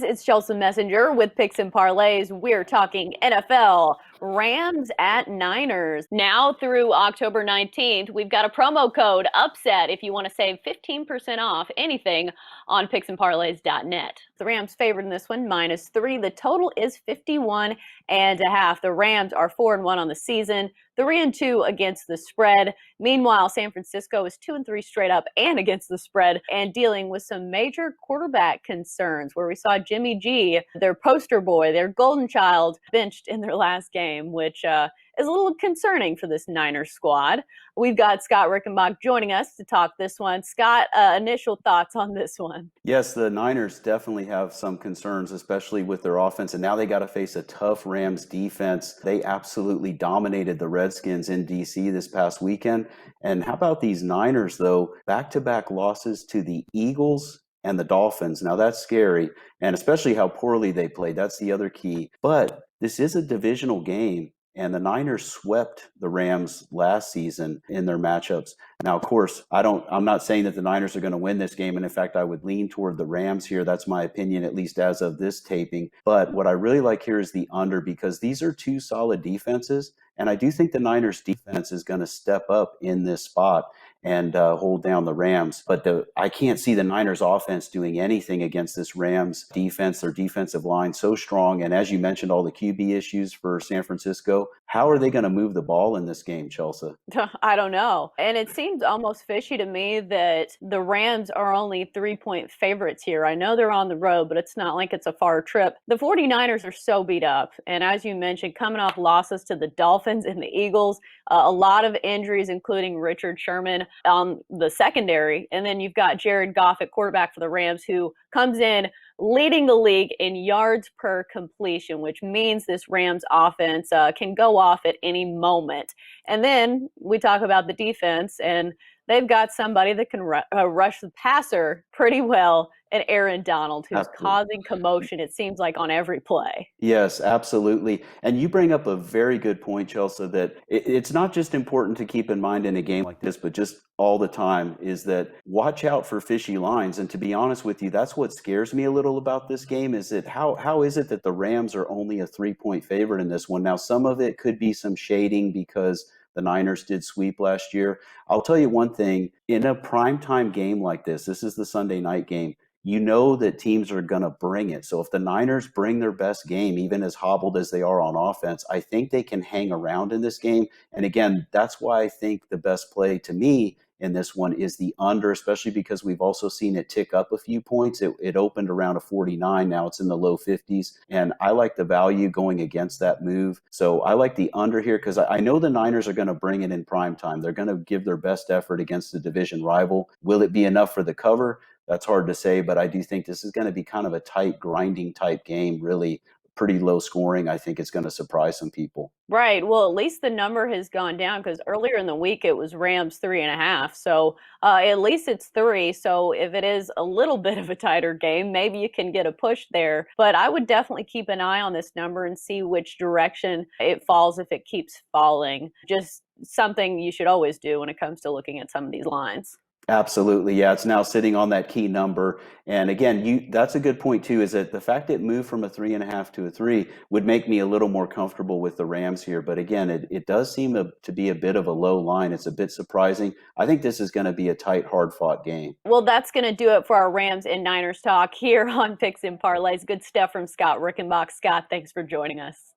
It's Chelsa Messenger with Picks and Parlays. We're talking NFL. Rams at Niners. Now through October 19th, we've got a promo code UPSET if you want to save 15% off anything on picksandparlays.net. The Rams favored in this one, -3. The total is 51.5. The Rams are 4-1 on the season, 3-2 against the spread. Meanwhile, San Francisco is 2-3 straight up and against the spread and dealing with some major quarterback concerns where we saw Jimmy G, their poster boy, their golden child, benched in their last game, which is a little concerning for this Niners squad. We've got Scott Rickenbach joining us to talk this one. Scott, initial thoughts on this one? Yes, the Niners definitely have some concerns, especially with their offense, and now they got to face a tough Rams defense. They absolutely dominated the Redskins in DC this past weekend. And how about these Niners, though? Back-to-back losses to the Eagles and the Dolphins. Now that's scary, and especially how poorly they played. That's the other key. But this is a divisional game. And the Niners swept the Rams last season in their matchups. Now, of course, I'm not saying that the Niners are going to win this game. And in fact, I would lean toward the Rams here. That's my opinion, at least as of this taping. But what I really like here is the under, because these are two solid defenses. And I do think the Niners defense is going to step up in this spot and hold down the Rams. But I can't see the Niners offense doing anything against this Rams defense. Their defensive line so strong. And as you mentioned, all the QB issues for San Francisco. How are they going to move the ball in this game, Chelsa? I don't know. And it seems almost fishy to me that the Rams are only 3-point favorites here. I know they're on the road, but it's not like it's a far trip. The 49ers are so beat up. And as you mentioned, coming off losses to the Dolphins and the Eagles, a lot of injuries, including Richard Sherman on the secondary. And then you've got Jared Goff at quarterback for the Rams, who comes in leading the league in yards per completion, which means this Rams offense can go off at any moment. And then we talk about the defense, and they've got somebody that can rush the passer pretty well, and Aaron Donald, who's causing commotion, it seems like, on every play. Yes, absolutely. And you bring up a very good point, Chelsea, that it's not just important to keep in mind in a game like this, but just all the time, is that watch out for fishy lines. And to be honest with you, that's what scares me a little about this game, is that how is it that the Rams are only a 3-point favorite in this one? Now, some of it could be some shading because the Niners did sweep last year. I'll tell you one thing, in a primetime game like this is the Sunday night game, you know that teams are going to bring it. So if the Niners bring their best game, even as hobbled as they are on offense, I think they can hang around in this game. And again, that's why I think the best play to me in this one is the under, especially because we've also seen it tick up a few points. It opened around a 49. Now it's in the low 50s. And I like the value going against that move. So I like the under here because I know the Niners are going to bring it in prime time. They're going to give their best effort against the division rival. Will it be enough for the cover? That's hard to say, but I do think this is going to be kind of a tight, grinding type game, really pretty low scoring. I think it's going to surprise some people. Right. Well, at least the number has gone down because earlier in the week it was Rams 3.5. So at least it's 3. So if it is a little bit of a tighter game, maybe you can get a push there. But I would definitely keep an eye on this number and see which direction it falls if it keeps falling. Just something you should always do when it comes to looking at some of these lines. Absolutely. Yeah, it's now sitting on that key number. And again, that's a good point too, is that the fact it moved from a 3.5 to a 3 would make me a little more comfortable with the Rams here. But again, it does seem to be a bit of a low line. It's a bit surprising. I think this is going to be a tight, hard-fought game. Well, that's going to do it for our Rams and Niners talk here on Picks and Parlays. Good stuff from Scott Rickenbach. Scott, thanks for joining us.